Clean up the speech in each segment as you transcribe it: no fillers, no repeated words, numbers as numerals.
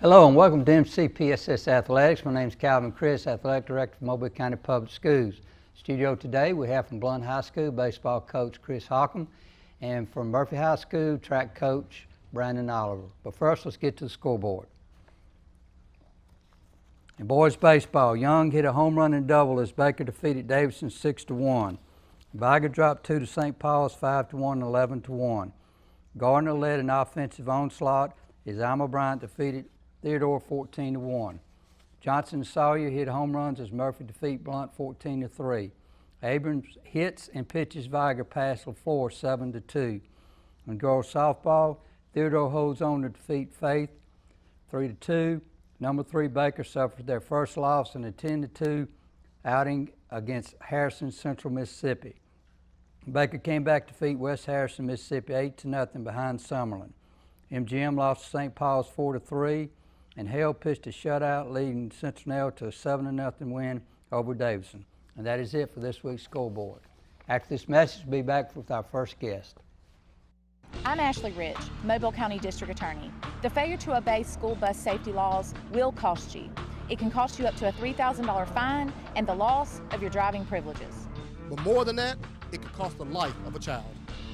Hello and welcome to MCPSS Athletics. My name is Calvin Chris, Athletic Director for Mobile County Public Schools. Studio today we have from Blount High School baseball coach Chris Hockham, and from Murphy High School track coach Brandon Oliver. But first, let's get to the scoreboard. In boys baseball, Young hit a home run and double as Baker defeated Davidson 6-1. Viger dropped 2 to St. Paul's 5-1 and 11-1. Gardner led an offensive onslaught as Alma Bryant defeated Theodore 14-1. Johnson and Sawyer hit home runs as Murphy defeat Blount 14-3. Abrams hits and pitches Viger past LaFleur 7-2. In girls softball, Theodore holds on to defeat Faith 3-2. Number 3 Baker suffered their first loss in a 10-2 outing against Harrison Central Mississippi. Baker came back to defeat West Harrison Mississippi 8-0 behind Summerlin. MGM lost to St. Paul's 4-3. And Hale pitched a shutout, leading Cincinnati to a 7-0 win over Davidson. And that is it for this week's scoreboard. After this message, we'll be back with our first guest. I'm Ashley Rich, Mobile County District Attorney. The failure to obey school bus safety laws will cost you. It can cost you up to a $3,000 fine and the loss of your driving privileges. But more than that, it could cost the life of a child.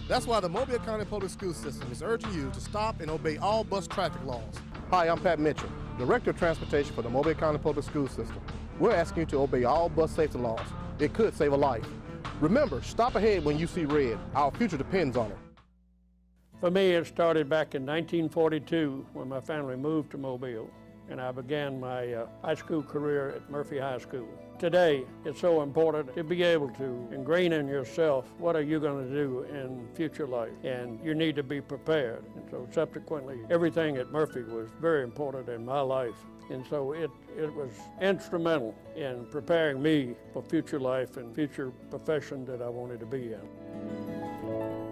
That's why the Mobile County Public School System is urging you to stop and obey all bus traffic laws. Hi, I'm Pat Mitchell, Director of Transportation for the Mobile County Public School System. We're asking you to obey all bus safety laws. It could save a life. Remember, stop ahead when you see red. Our future depends on it. For me, it started back in 1942 when my family moved to Mobile, and I began my high school career at Murphy High School. Today, it's so important to be able to ingrain in yourself what are you going to do in future life, and you need to be prepared. And so subsequently, everything at Murphy was very important in my life, and so it was instrumental in preparing me for future life and future profession that I wanted to be in.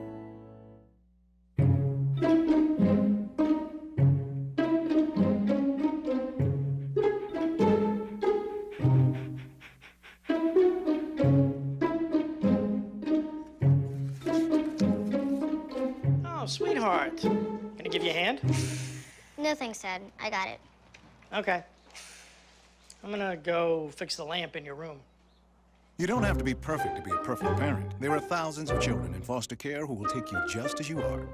Sweetheart, gonna give you a hand? No thanks, Dad. I got it. Okay. I'm gonna go fix the lamp in your room. You don't have to be perfect to be a perfect parent. There are thousands of children in foster care who will take you just as you are.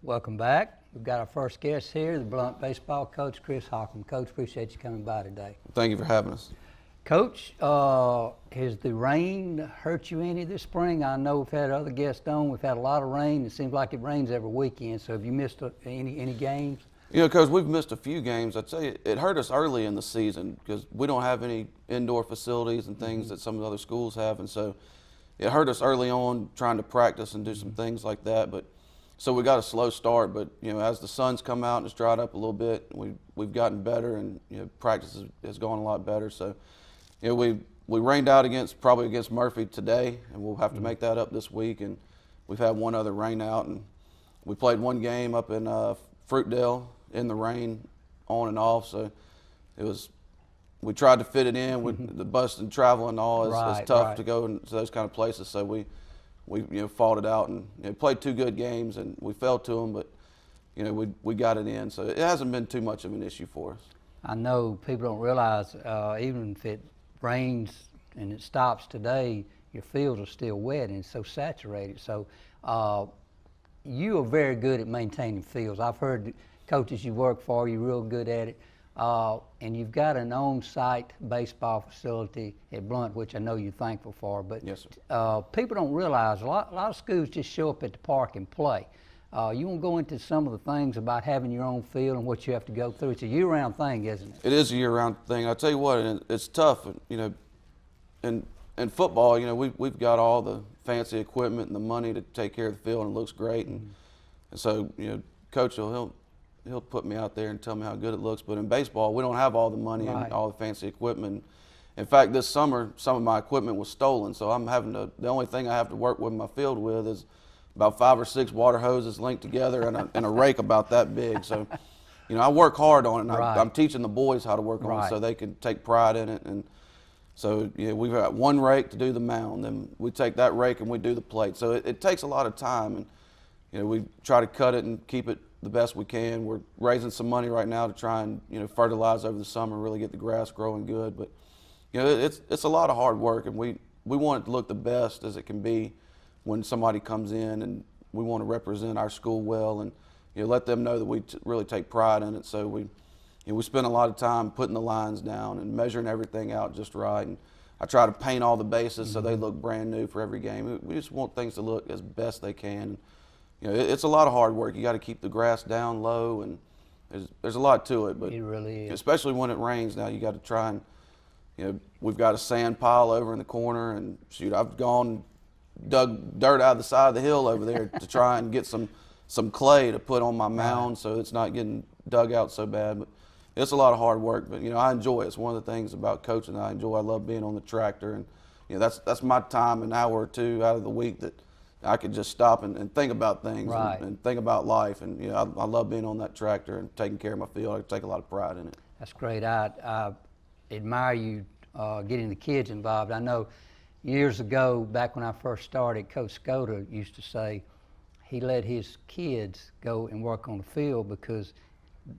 Welcome back. We've got our first guest here, the Blount baseball coach, Chris Hockham. Coach, appreciate you coming by today. Thank you for having us. Coach, has the rain hurt you any this spring? I know we've had other guests on. We've had a lot of rain. It seems like it rains every weekend. So have you missed any games? You know, Coach, we've missed a few games. I'd say it hurt us early in the season because we don't have any indoor facilities and things that some of the other schools have. And so it hurt us early on trying to practice and do some things like that. But so we got a slow start. But, you know, as the sun's come out and it's dried up a little bit, we've gotten better, and, you know, practice has gone a lot better. So, you know, we rained out probably against Murphy today, and we'll have to make that up this week. And we've had one other rain out, and we played one game up in Fruitdale in the rain on and off. So we tried to fit it in with the bus and travel and all. It's tough to go into those kind of places. So we fought it out and, you know, played 2 good games, and we fell to them, but, you know, we got it in. So it hasn't been too much of an issue for us. I know people don't realize even if it rains and it stops today, your fields are still wet and it's so saturated. So you are very good at maintaining fields. I've heard coaches you work for, you're real good at it. And you've got an on-site baseball facility at Blount, which I know you're thankful for. But yes, sir. People don't realize a lot of schools just show up at the park and play. You want to go into some of the things about having your own field and what you have to go through. It's a year-round thing, isn't it? It is a year-round thing. I'll tell you what, it's tough. You know, in football, you know, we've got all the fancy equipment and the money to take care of the field, and it looks great. And so, you know, Coach he'll put me out there and tell me how good it looks. But in baseball, we don't have all the money and all the fancy equipment. In fact, this summer, some of my equipment was stolen, so the only thing I have to work with my field with is about 5 or 6 water hoses linked together and a rake about that big. So, you know, I work hard on it, and I'm teaching the boys how to work on it so they can take pride in it. And so, you know, we've got one rake to do the mound, then we take that rake and we do the plate. So it takes a lot of time, and, you know, we try to cut it and keep it the best we can. We're raising some money right now to try and fertilize over the summer, really get the grass growing good. But it's a lot of hard work, and we want it to look the best as it can be when somebody comes in, and we want to represent our school well and let them know that we really take pride in it. So we spend a lot of time putting the lines down and measuring everything out just right. And I try to paint all the bases so they look brand new for every game. We just want things to look as best they can. It's a lot of hard work. You got to keep the grass down low, and there's a lot to it. But it really is. Especially when it rains now, you got to try and we've got a sand pile over in the corner, and shoot, I've gone dug dirt out of the side of the hill over there to try and get some clay to put on my mound so it's not getting dug out so bad. But it's a lot of hard work, but I enjoy it. It's one of the things about coaching that I enjoy. I love being on the tractor, and that's my time, an hour or two out of the week that I could just stop and think about things and think about life. And I love being on that tractor and taking care of my field. I take a lot of pride in it. That's great. I admire you getting the kids involved. I know years ago, back when I first started, Coach Skoda used to say he let his kids go and work on the field because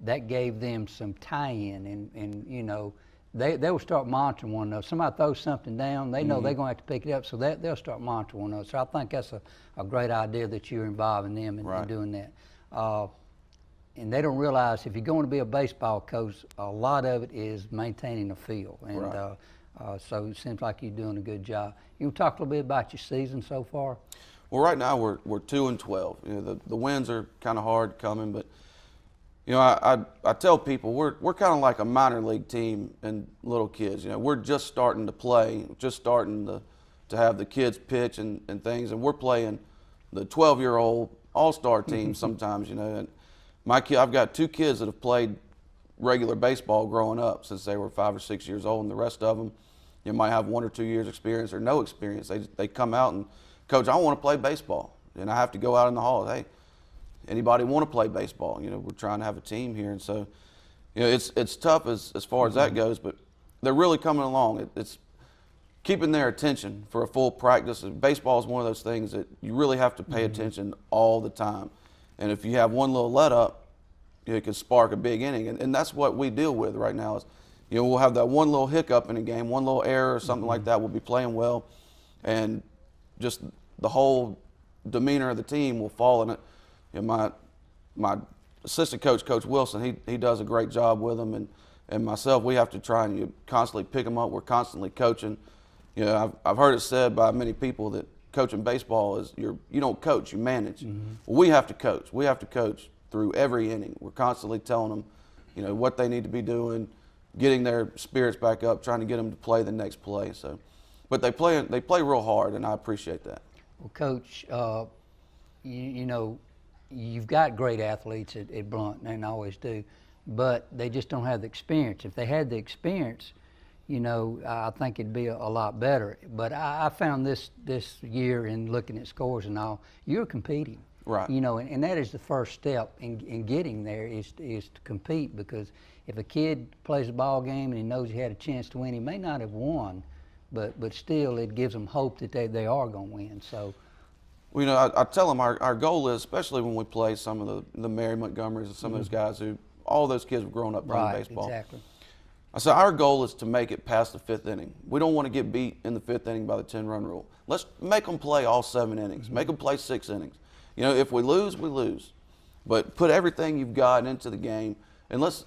that gave them some tie-in, and they'll start monitoring one another. Somebody throws something down, they know they're going to have to pick it up, so they'll start monitoring one another. So I think that's a great idea that you're involving them in doing that. And they don't realize if you're going to be a baseball coach, a lot of it is maintaining the field. And so it seems like you're doing a good job. You want to talk a little bit about your season so far? Well, right now we're 2-12. The wins are kind of hard coming, but I tell people we're kind of like a minor league team and little kids. We're just starting to play, just starting to have the kids pitch and things, and we're playing the 12-year-old all-star team sometimes. And I've got 2 kids that have played regular baseball growing up since they were 5 or 6 years old, and the rest of them might have 1 or 2 years experience or no experience. They come out and, Coach, I want to play baseball, and I have to go out in the hall. Hey, anybody want to play baseball? We're trying to have a team here, and so it's tough as far as that goes, but they're really coming along. It's keeping their attention for a full practice. Baseball is one of those things that you really have to pay attention all the time, and if you have one little let up, it can spark a big inning, and that's what we deal with right now. Is we'll have that one little hiccup in a game, one little error or something like that. We'll be playing well, and just the whole demeanor of the team will fall in it. My assistant coach, Coach Wilson, he does a great job with them, and myself, we have to try and constantly pick them up. We're constantly coaching. I've heard it said by many people that coaching baseball is you don't coach, you manage. Well, we have to coach. We have to coach through every inning. We're constantly telling them, what they need to be doing, getting their spirits back up, trying to get them to play the next play. So, but they play real hard, and I appreciate that. Well, Coach, you've got great athletes at Blunt, and always do, but they just don't have the experience. If they had the experience, I think it'd be a lot better. But I found this year in looking at scores and all, you're competing. Right. And that is the first step in getting there is to compete, because if a kid plays a ball game and he knows he had a chance to win, he may not have won, but still it gives them hope that they are going to win. So. Well, I tell them our goal is, especially when we play some of the Mary Montgomerys and some of those guys all those kids have grown up playing baseball. Exactly. I said our goal is to make it past the 5th inning. We don't want to get beat in the 5th inning by the 10-run rule. Let's make them play all 7 innings. Make them play 6 innings. If we lose, we lose. But put everything you've got into the game, and let's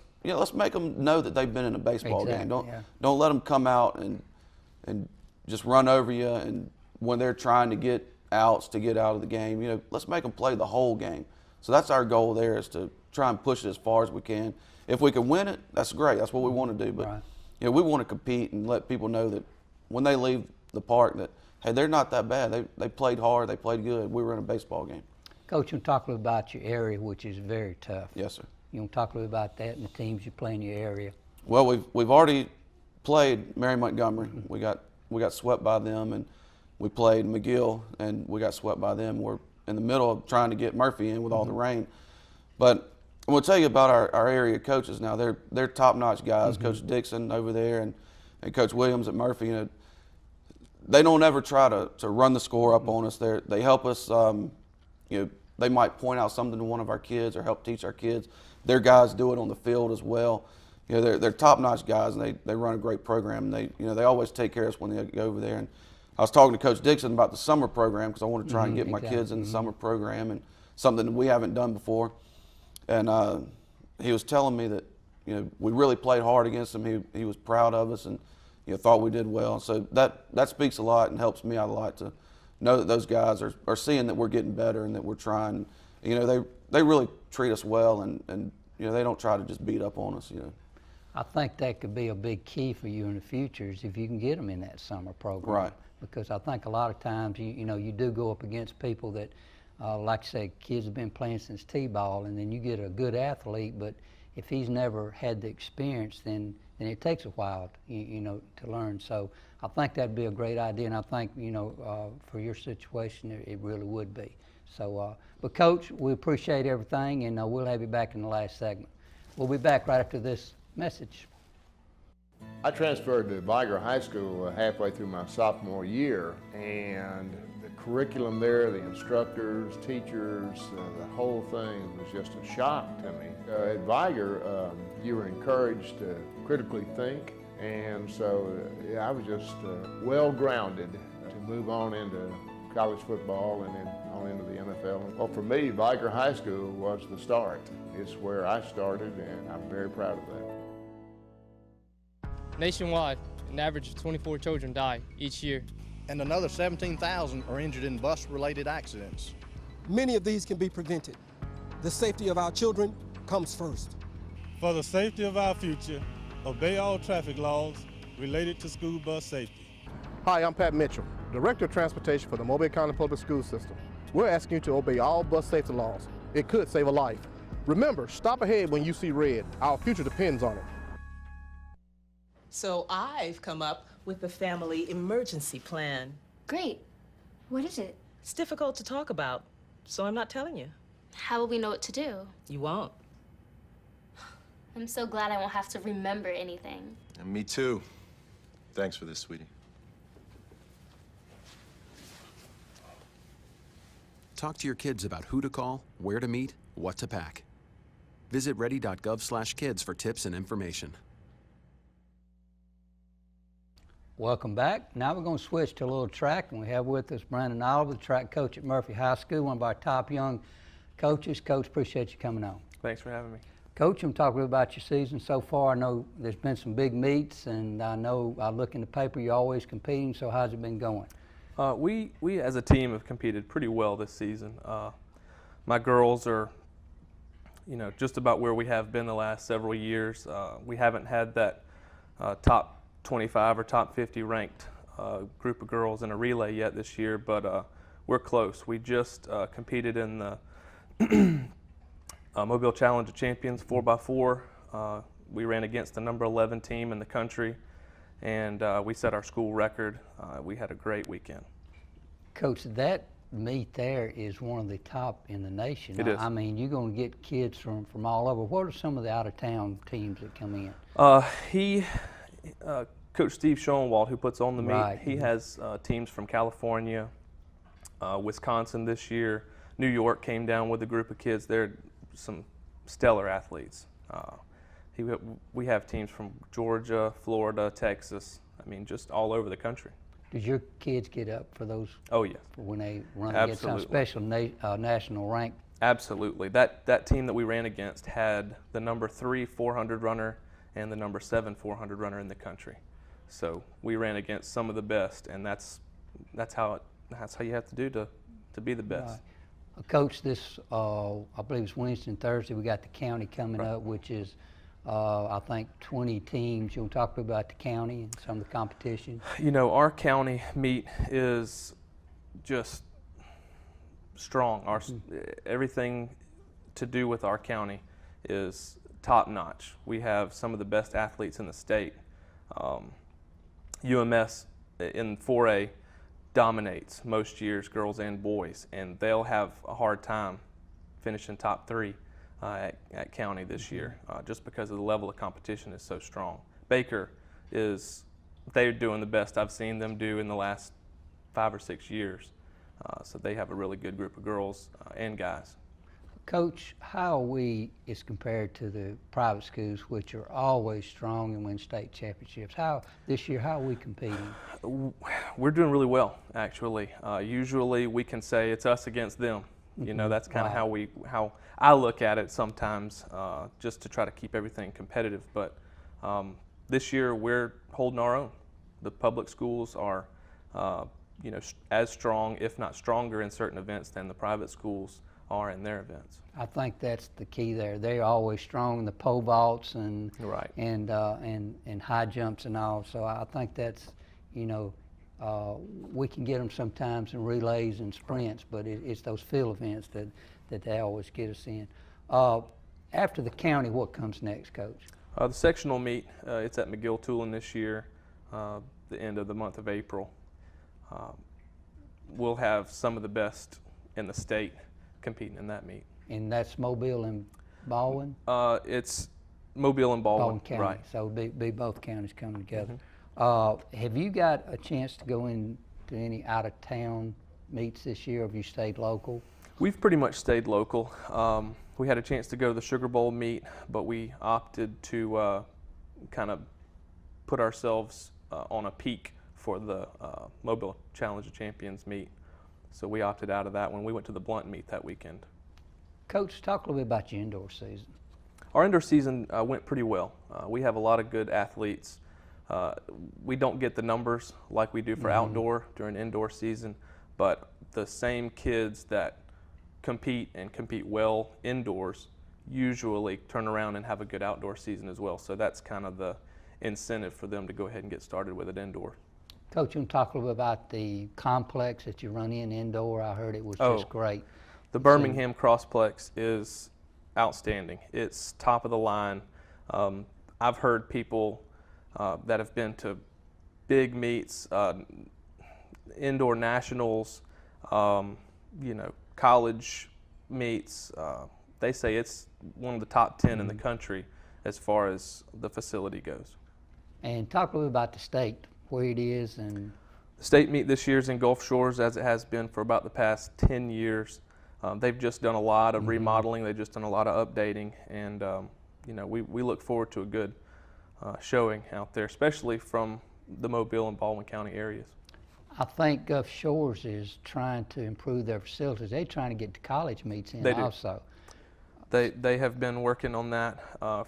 make them know that they've been in a baseball game. Don't let them come out and just run over you, and when they're trying to get outs to get out of the game, let's make them play the whole game. So that's our goal there, is to try and push it as far as we can. If we can win it, that's great. That's what we want to do. But we want to compete and let people know that when they leave the park that, hey, they're not that bad. They played hard. They played good. We were in a baseball game. Coach, you want to talk a little about your area, which is very tough. Yes, sir. You want to talk a little about that and the teams you play in your area? Well, we've already played Mary Montgomery. We got swept by them, and we played McGill, and we got swept by them. We're in the middle of trying to get Murphy in with all the rain. But I'm going to tell you about our area coaches now. They're top-notch guys. Coach Dixon over there and Coach Williams at Murphy. They don't ever try to run the score up on us. They help us they might point out something to one of our kids or help teach our kids. Their guys do it on the field as well. You know, they're top-notch guys, and they run a great program. They always take care of us when they go over there. And I was talking to Coach Dixon about the summer program because I want to try and get my kids in the summer program, and something that we haven't done before. And he was telling me that, you know, we really played hard against him. He was proud of us and, you know, thought we did well. So that speaks a lot and helps me out a lot to know that those guys are seeing that we're getting better and that we're trying. You know, they really treat us well, and you know, they don't try to just beat up on us, you know. I think that could be a big key for you in the future is if you can get them in that summer program. Right. Because I think a lot of times, you know, you do go up against people that, like I said, kids have been playing since T-ball, and then you get a good athlete, but if he's never had the experience, then it takes a while, you know, to learn. So I think that'd be a great idea, and I think, you know, for your situation, it really would be. So, but Coach, we appreciate everything, and we'll have you back in the last segment. We'll be back right after this message. I transferred to Viger High School halfway through my sophomore year, and the curriculum there, the instructors, teachers, the whole thing was just a shock to me. At Viger, you were encouraged to critically think, and so I was just well-grounded to move on into college football and then on into the NFL. Well, for me, Viger High School was the start. It's where I started, and I'm very proud of that. Nationwide, an average of 24 children die each year. And another 17,000 are injured in bus-related accidents. Many of these can be prevented. The safety of our children comes first. For the safety of our future, obey all traffic laws related to school bus safety. Hi, I'm Pat Mitchell, Director of Transportation for the Mobile County Public School System. We're asking you to obey all bus safety laws. It could save a life. Remember, stop ahead when you see red. Our future depends on it. So I've come up with the family emergency plan. Great. What is it? It's difficult to talk about, so I'm not telling you. How will we know what to do? You won't. I'm so glad I won't have to remember anything. And me too. Thanks for this, sweetie. Talk to your kids about who to call, where to meet, what to pack. Visit ready.gov/kids for tips and information. Welcome back. Now we're going to switch to a little track, and we have with us Brandon Oliver, the track coach at Murphy High School, one of our top young coaches. Coach, appreciate you coming on. Thanks for having me. Coach, I'm talking a little about your season so far. I know there's been some big meets, and I know I look in the paper, you're always competing, so how's it been going? We as a team have competed pretty well this season. My girls are, you know, just about where we have been the last several years. We haven't had that top 25 or top 50 ranked group of girls in a relay yet this year, but we're close. We just competed in the Mobile Challenge of Champions 4x4. We ran against the number 11 team in the country, and we set our school record. We had a great weekend. Coach, that meet there is one of the top in the nation. It is. I mean, you're going to get kids from all over. What are some of the out-of-town teams that come in? Coach Steve Schoenwald, who puts on the meet, Right. he has teams from California, Wisconsin this year. New York came down with a group of kids. They're some stellar athletes. We have teams from Georgia, Florida, Texas. I mean, just all over the country. Does your kids get up for those? Oh, yes. When they run against some special national rank? Absolutely. That team that we ran against had the number 3 400 runner and the number 7 400 runner in the country. So we ran against some of the best, and that's how you have to do to be the best. Right. Coach, this I believe it's Wednesday and Thursday. We got the county coming up, which is I think 20 teams. You want to talk about the county and some of the competition? You know, our county meet is just strong. Everything to do with our county is top notch. We have some of the best athletes in the state. UMS in 4A dominates most years, girls and boys, and they'll have a hard time finishing top 3 at county this year, just because of the level of competition is so strong. Baker they're doing the best I've seen them do in the last 5 or 6 years. So they have a really good group of girls and guys. Coach, how are we as compared to the private schools, which are always strong and win state championships? This year, how are we competing? We're doing really well, actually. Usually we can say it's us against them. You know, that's kind of how I look at it sometimes, just to try to keep everything competitive. But this year we're holding our own. The public schools are, you know, as strong, if not stronger, in certain events than the private schools are in their events. I think that's the key there. They're always strong in the pole vaults and and high jumps and all. So I think that's, you know, we can get them sometimes in relays and sprints, but it's those field events that they always get us in. After the county, what comes next, Coach? The sectional meet, it's at McGill-Tulane this year, the end of the month of April. We'll have some of the best in the state competing in that meet. And that's Mobile and Baldwin? It's Mobile and Baldwin, County. right. So it'll be both counties coming together. Have you got a chance to go into any out-of-town meets this year, or have you stayed local? We've pretty much stayed local. We had a chance to go to the Sugar Bowl meet, but we opted to kind of put ourselves on a peak for the Mobile Challenge of Champions meet. So we opted out of that when we went to the Blunt meet that weekend. Coach, talk a little bit about your indoor season. Our indoor season went pretty well. We have a lot of good athletes. We don't get the numbers like we do for outdoor during indoor season, but the same kids that compete well indoors usually turn around and have a good outdoor season as well. So that's kind of the incentive for them to go ahead and get started with it indoor. Coach, you want to talk a little bit about the complex that you run in indoor? I heard it was just great. The Birmingham Crossplex is outstanding. It's top of the line. I've heard people that have been to big meets, indoor nationals, you know, college meets. They say it's one of the top 10 in the country as far as the facility goes. And talk a little bit about the state, where it is. And the state meet this year is in Gulf Shores, as it has been for about the past 10 years. They've just done a lot of remodeling. They've just done a lot of updating, and you know, we look forward to a good showing out there, especially from the Mobile and Baldwin County areas. I think Gulf Shores is trying to improve their facilities. They're trying to get the college meets in also. They have been working on that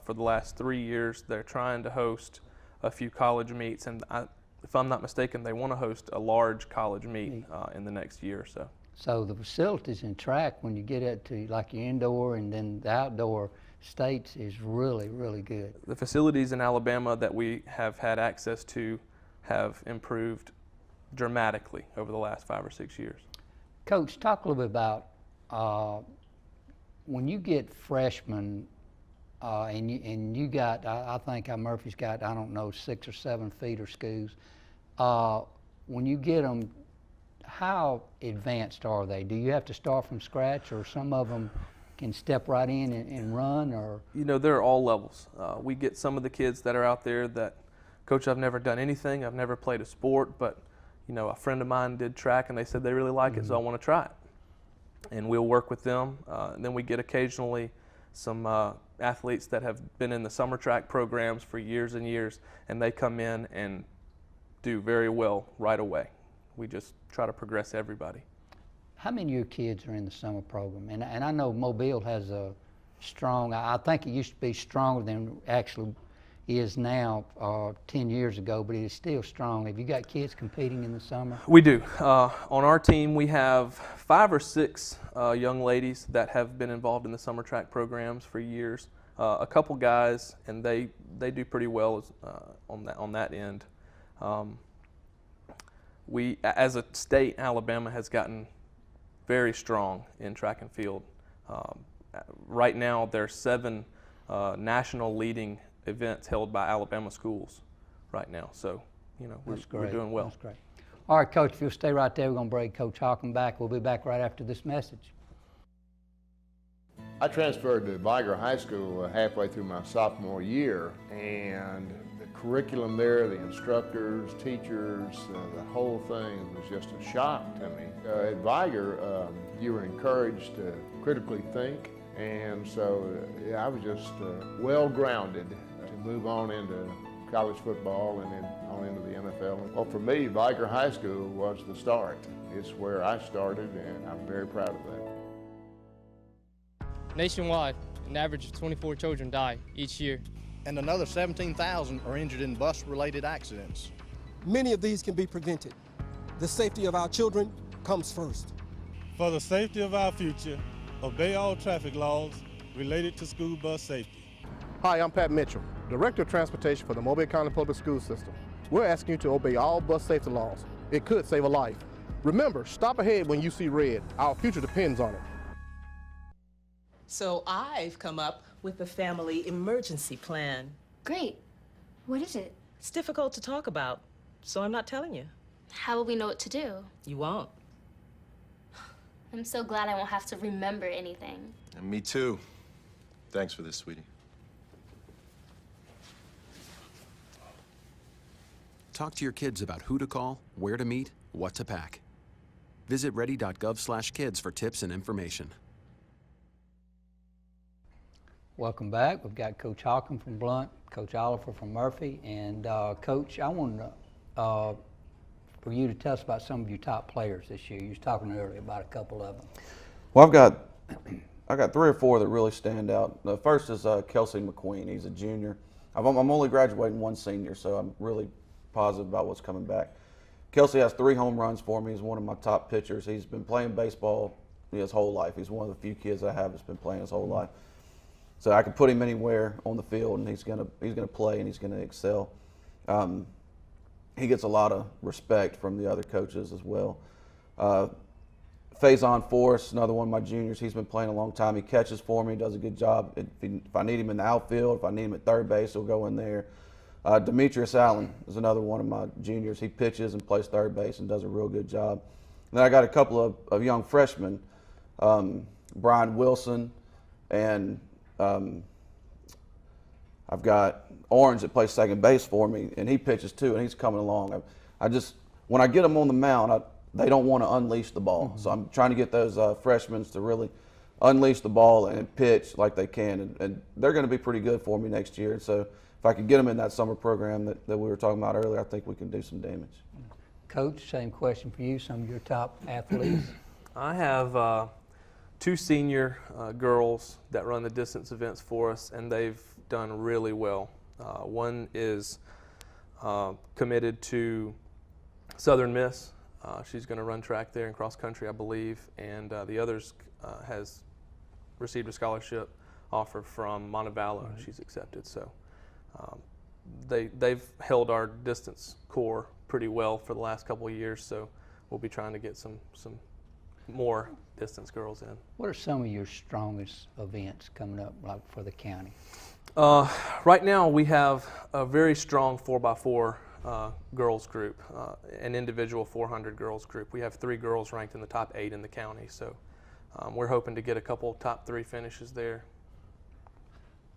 for the last 3 years. They're trying to host a few college meets, and if I'm not mistaken, they want to host a large college meet in the next year or so. So the facilities in track, when you get it to like your indoor and then the outdoor states, is really, really good. The facilities in Alabama that we have had access to have improved dramatically over the last 5 or 6 years. Coach, talk a little bit about when you get freshmen and you got, I think Murphy's got, I don't know, 6 or 7 feeder schools. When you get them, how advanced are they? Do you have to start from scratch, or some of them can step right in and run? Or you know, there are all levels. We get some of the kids that are out there that, Coach, I've never done anything, I've never played a sport, but you know, a friend of mine did track and they said they really like it, so I want to try it. And we'll work with them. And then we get occasionally some athletes that have been in the summer track programs for years and years, and they come in and do very well right away. We just try to progress everybody. How many of your kids are in the summer program? And I know Mobile has a strong, I think it used to be stronger than actually is now 10 years ago, but it is still strong. Have you got kids competing in the summer? We do. On our team, we have 5 or 6 young ladies that have been involved in the summer track programs for years. A couple guys, and they do pretty well on that end. We, as a state, Alabama has gotten very strong in track and field. Right now, there are 7 national leading events held by Alabama schools right now. So, you know, we're doing well. That's great. All right, Coach, if you'll stay right there, we're going to bring Coach Hawken back. We'll be back right after this message. I transferred to Viger High School halfway through my sophomore year, and the curriculum there, the instructors, teachers, the whole thing was just a shock to me. At Viger, you were encouraged to critically think, and so I was just well-grounded to move on into college football and then on into the NFL. Well, for me, Viger High School was the start. It's where I started, and I'm very proud of that. Nationwide, an average of 24 children die each year. And another 17,000 are injured in bus-related accidents. Many of these can be prevented. The safety of our children comes first. For the safety of our future, obey all traffic laws related to school bus safety. Hi, I'm Pat Mitchell, Director of Transportation for the Mobile County Public School System. We're asking you to obey all bus safety laws. It could save a life. Remember, stop ahead when you see red. Our future depends on it. So I've come up with the family emergency plan. Great. What is it? It's difficult to talk about, so I'm not telling you. How will we know what to do? You won't. I'm so glad I won't have to remember anything. And me too. Thanks for this, sweetie. Talk to your kids about who to call, where to meet, what to pack. Visit ready.gov/kids for tips and information. Welcome back. We've got Coach Hawkins from Blunt, Coach Oliver from Murphy, and Coach, I wanted for you to tell us about some of your top players this year. You was talking earlier about a couple of them. Well, I got 3 or 4 that really stand out. The first is Kelsey McQueen. He's a junior. I'm only graduating 1 senior, so I'm really positive about what's coming back. Kelsey has 3 home runs for me. He's one of my top pitchers. He's been playing baseball his whole life. He's one of the few kids I have that's been playing his whole life. So I can put him anywhere on the field, and he's gonna play and he's gonna excel. He gets a lot of respect from the other coaches as well. Faison Forrest, another one of my juniors. He's been playing a long time. He catches for me, does a good job. If I need him in the outfield, if I need him at third base, he'll go in there. Demetrius Allen is another one of my juniors. He pitches and plays third base and does a real good job. And then I got a couple of young freshmen, Brian Wilson, and I've got Orange that plays second base for me, and he pitches too, and he's coming along. When I get them on the mound, they don't want to unleash the ball. So I'm trying to get those freshmen to really unleash the ball and pitch like they can, and they're going to be pretty good for me next year. So if I could get them in that summer program that we were talking about earlier, I think we can do some damage. Coach, same question for you, some of your top athletes. I have 2 senior girls that run the distance events for us, and they've done really well. One is committed to Southern Miss. She's going to run track there and cross country, I believe, and the others has received a scholarship offer from Montevallo, and she's accepted. So they've held our distance core pretty well for the last couple of years, so we'll be trying to get some more distance girls in. What are some of your strongest events coming up, like for the county? Right now we have a very strong 4x4 girls group, an individual 400 girls group. We have 3 girls ranked in the top 8 in the county, so we're hoping to get a couple top 3 finishes there.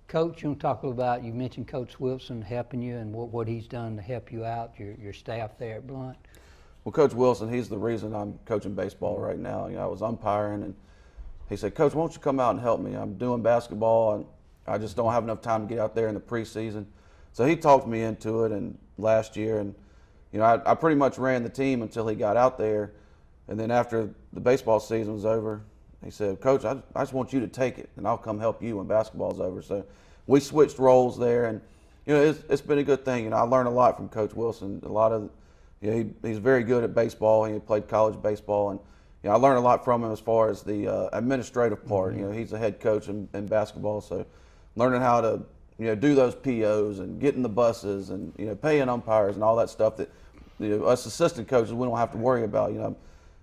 Coach, you want to talk a little about, you mentioned Coach Wilson helping you and what he's done to help you out, your staff there at Blunt. Well, Coach Wilson, he's the reason I'm coaching baseball right now. I was umpiring, and he said, Coach, why don't you come out and help me? I'm doing basketball, and I just don't have enough time to get out there in the preseason. So he talked me into it, and last year, and I pretty much ran the team until he got out there, and then after the baseball season was over, he said, Coach, I just want you to take it, and I'll come help you when basketball's over. So we switched roles there, and it's been a good thing. I learned a lot from Coach Wilson. A lot of, he's very good at baseball. He played college baseball, and I learned a lot from him as far as the administrative part. He's a head coach in basketball, so learning how to do those POs and getting the buses and paying umpires and all that stuff that us assistant coaches we don't have to worry about.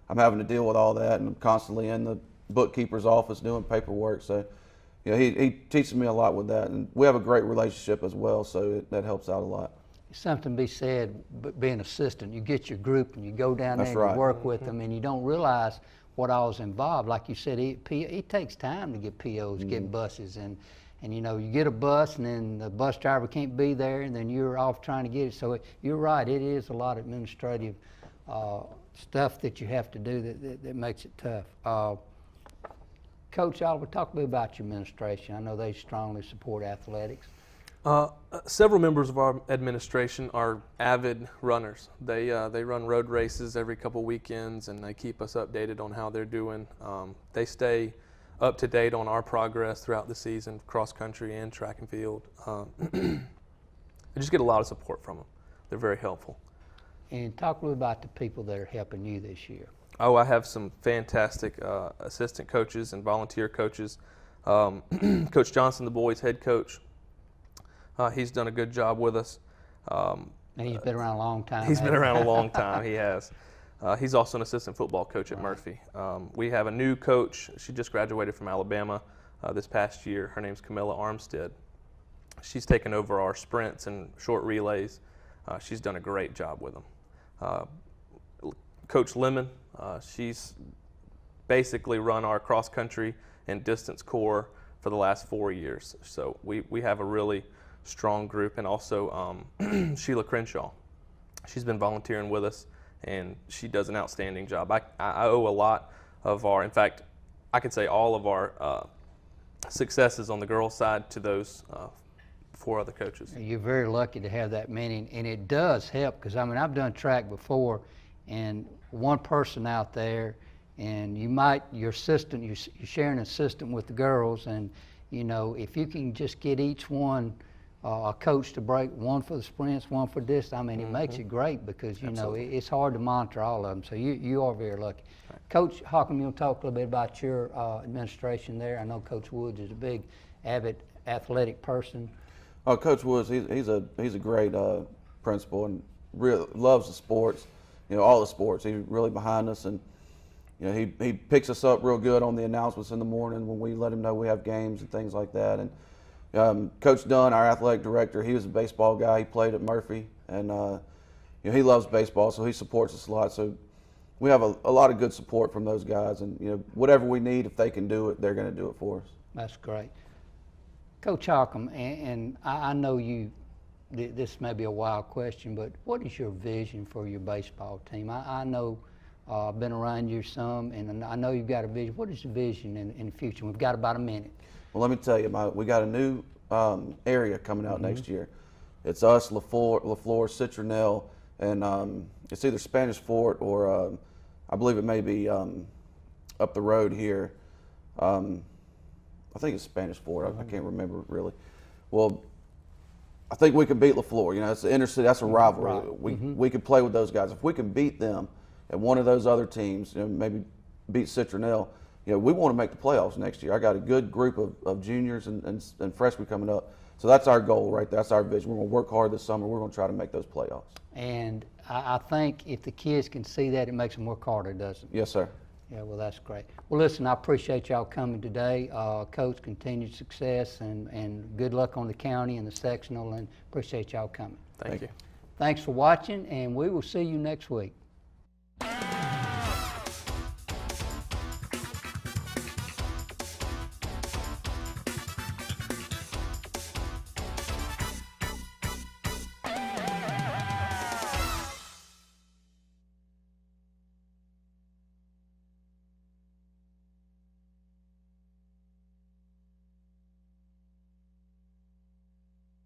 I'm having to deal with all that, and I'm constantly in the bookkeeper's office doing paperwork. So he teaches me a lot with that, and we have a great relationship as well. So that helps out a lot. Something to be said, but being assistant, you get your group and you go down there That's and right. you work with them, and you don't realize what all is involved. Like you said, it takes time to get POs, get buses, and and you know, you get a bus and then the bus driver can't be there and then you're off trying to get it. So you're right, it is a lot of administrative stuff that you have to do that makes it tough. Coach Oliver, talk a bit about your administration. I know they strongly support athletics. Several members of our administration are avid runners. They run road races every couple weekends, and they keep us updated on how they're doing. They stay up to date on our progress throughout the season, cross country and track and field. I just get a lot of support from them. They're very helpful. And talk a little about the people that are helping you this year. Oh, I have some fantastic assistant coaches and volunteer coaches. Coach Johnson, the boys' head coach, he's done a good job with us. And he's been around a long time. He's been around a long time, he has. He's also an assistant football coach at Murphy. We have a new coach. She just graduated from Alabama this past year. Her name's Camilla Armstead. She's taken over our sprints and short relays. She's done a great job with them. Coach Lemon, she's basically run our cross country and distance corps for the last 4 years. So we have a really strong group. And also Sheila Crenshaw. She's been volunteering with us, and she does an outstanding job. I owe a lot of our, in fact, I could say all of our successes on the girls' side to those 4 other coaches. You're very lucky to have that many, and it does help, because I mean, I've done track before, and one person out there, and your assistant, you're sharing an assistant with the girls, and you know, if you can just get each one a coach to break, one for the sprints, one for distance, I mean, it makes it great, because you know, it's hard to monitor all of them, so you are very lucky. Right. Coach Hockham, you'll talk a little bit about your administration there. I know Coach Woods is a big, avid athletic person. Oh, Coach Woods, he's a great principal, and really loves the sports. You know, all the sports. He's really behind us, and you know, he picks us up real good on the announcements in the morning when we let him know we have games and things like that. And Coach Dunn, our athletic director, he was a baseball guy. He played at Murphy, and you know, he loves baseball, so he supports us a lot. So we have a lot of good support from those guys, and you know, whatever we need, if they can do it, they're going to do it for us. That's great. Coach Hockham, and I know this may be a wild question, but what is your vision for your baseball team? I know I've been around you some, and I know you've got a vision. What is the vision in the future? We've got about a minute. Well, let me tell you, we got a new area coming out next year. It's us, LaFleur, Citronelle, and it's either Spanish Fort or I believe it may be up the road here. I think it's Spanish Fort. I can't remember really. Well, I think we can beat LaFleur. You know, it's the inner city. That's a rivalry. We could play with those guys. If we can beat them and one of those other teams, you know, maybe beat Citronelle, you know, we want to make the playoffs next year. I got a good group of juniors and freshmen coming up. So that's our goal right there. That's our vision. We're going to work hard this summer. We're going to try to make those playoffs. And I think if the kids can see that, it makes them work harder, doesn't it? Yes, sir. Yeah, well, that's great. Well, listen, I appreciate y'all coming today. Coach, continued success and good luck on the county and the sectional, and appreciate y'all coming. Thank you. Thanks for watching, and we will see you next week.